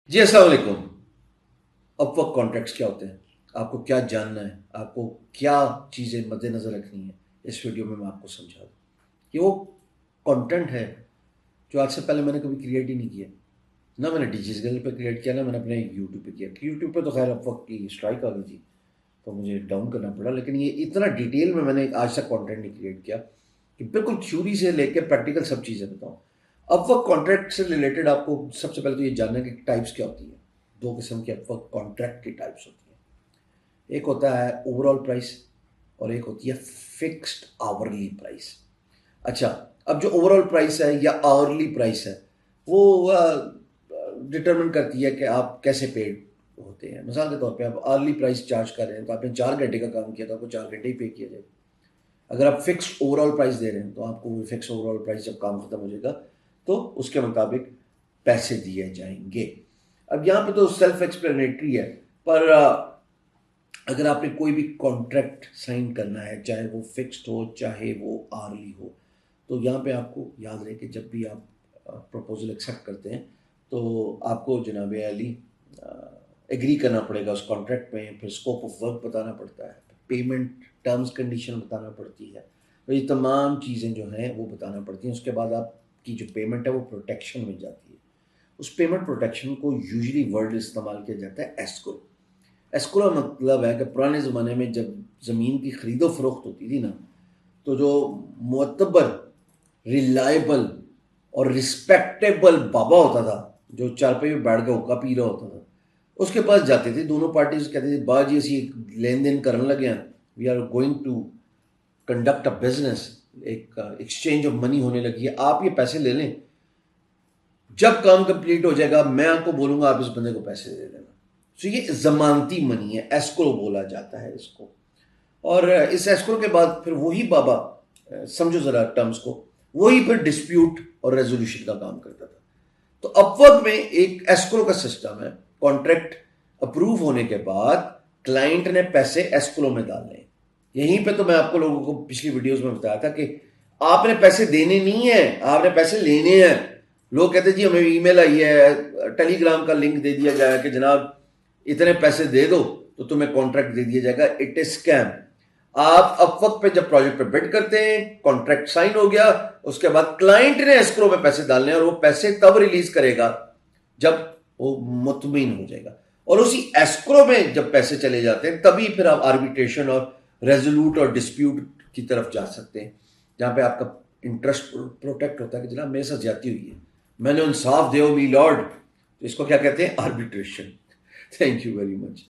जी अस्सलाम वालेकुम। Upwork contracts क्या होते हैं? आपको क्या जानना है? आपको क्या चीज़ें मद्देनज़र रखनी है? इस वीडियो में मैं आपको समझा दूँ। ये वो कंटेंट है जो आज से पहले मैंने कभी क्रिएट ही नहीं किया। ना मैंने डिजिटल पे क्रिएट किया, ना मैंने अपने यूट्यूब पे किया। यूट्यूब पे तो खैर अपवर्क की स्ट्राइक आ गई थी, तो मुझे डाउन करना पड़ा। लेकिन ये इतना डिटेल में मैंने आज तक कंटेंट नहीं क्रिएट किया कि बिल्कुल थ्योरी से लेके प्रैक्टिकल सब चीज़ें बताऊँ। अपवर्क कॉन्ट्रैक्ट से रिलेटेड आपको सबसे पहले तो ये जानना है कि टाइप्स क्या होती है। दो किस्म के अपवर्क कॉन्ट्रैक्ट की टाइप्स होती हैं। एक होता है ओवरऑल प्राइस और एक होती है फिक्स्ड आवरली प्राइस। अच्छा, अब जो ओवरऑल प्राइस है या आवरली प्राइस है वो डिटरमिन करती है कि आप कैसे पेड होते हैं। मिसाल के तौर पे आप आवरली प्राइस चार्ज कर रहे हैं तो आपने 4 घंटे का काम किया तो आपको 4 घंटे ही पे किया जाएगा। अगर आप फिक्स ओवरऑल प्राइस दे रहे हैं तो आपको वो फिक्स ओवरऑल प्राइस जब काम खत्म हो जाएगा तो उसके मुताबिक पैसे दिए जाएंगे। अब यहाँ पे तो सेल्फ एक्सप्लेनेटरी है, पर अगर आपने कोई भी कॉन्ट्रैक्ट साइन करना है, चाहे वो फिक्स्ड हो चाहे वो आर्ली हो, तो यहाँ पे आपको याद रहे कि जब भी आप प्रपोजल एक्सेप्ट करते हैं तो आपको जनाब अली एग्री करना पड़ेगा उस कॉन्ट्रैक्ट में। फिर स्कोप ऑफ वर्क बताना पड़ता है, पेमेंट टर्म्स कंडीशन बताना पड़ती है, तो ये तमाम चीज़ें जो हैं वो बताना पड़ती हैं। उसके बाद आपकी जो पेमेंट है वो प्रोटेक्शन में जाती है। उस पेमेंट प्रोटेक्शन को यूजली वर्ड इस्तेमाल किया जाता है एस्को। एस्को का मतलब है कि पुराने ज़माने में जब ज़मीन की खरीदो फरोख्त होती थी ना, तो जो मुअत्तबर, रिलायबल और रिस्पेक्टेबल बाबा होता था, जो चारपाई में बैठ के हुक्का पी रहा होता था, उसके पास जाते थे। दोनों पार्टीज कहते थे बाजी असी लेन देन करने लगे हैं, we are going to conduct a business, एक एक्सचेंज ऑफ मनी होने लगी है, आप ये पैसे ले लें, जब काम कंप्लीट हो जाएगा मैं आपको बोलूंगा आप इस बंदे को पैसे दे देना। तो ये जमानती मनी है, एस्क्रो बोला जाता है इसको। और इस एस्क्रो के बाद फिर वही बाबा, समझो जरा टर्म्स को, वही फिर डिस्प्यूट और रेजोल्यूशन का काम करता था। तो अपवर्क में एक एस्क्रो का सिस्टम है। कॉन्ट्रैक्ट अप्रूव होने के बाद क्लाइंट ने पैसे एस्क्रो में डालने। यहीं पे तो मैं आपको लोगों को पिछली वीडियोस में बताया था कि आपने पैसे देने नहीं है, आपने पैसे लेने हैं। लोग कहते जी हमें ईमेल आई है, टेलीग्राम का लिंक दे दिया गया है कि जनाब इतने पैसे दे दो तो तुम्हें कॉन्ट्रैक्ट दे दिया जाएगा। It is scam. आप अपवर्क पे जब प्रोजेक्ट पे बिड करते हैं, कॉन्ट्रैक्ट साइन हो गया, उसके बाद क्लाइंट ने एस्क्रो में पैसे डालने हैं और वो पैसे तब रिलीज करेगा जब वो मुतमिन हो जाएगा। और उसी एस्क्रो में जब पैसे चले जाते हैं तभी फिर आप आर्बिट्रेशन और रेजोल्यूट और डिस्प्यूट की तरफ जा सकते हैं, जहां पे आपका इंटरेस्ट प्रोटेक्ट होता है कि जनाब मेरे साथ ज्यादती हुई है, मैंने इंसाफ दे मी लॉर्ड। तो इसको क्या कहते हैं? Arbitration. Thank you very much.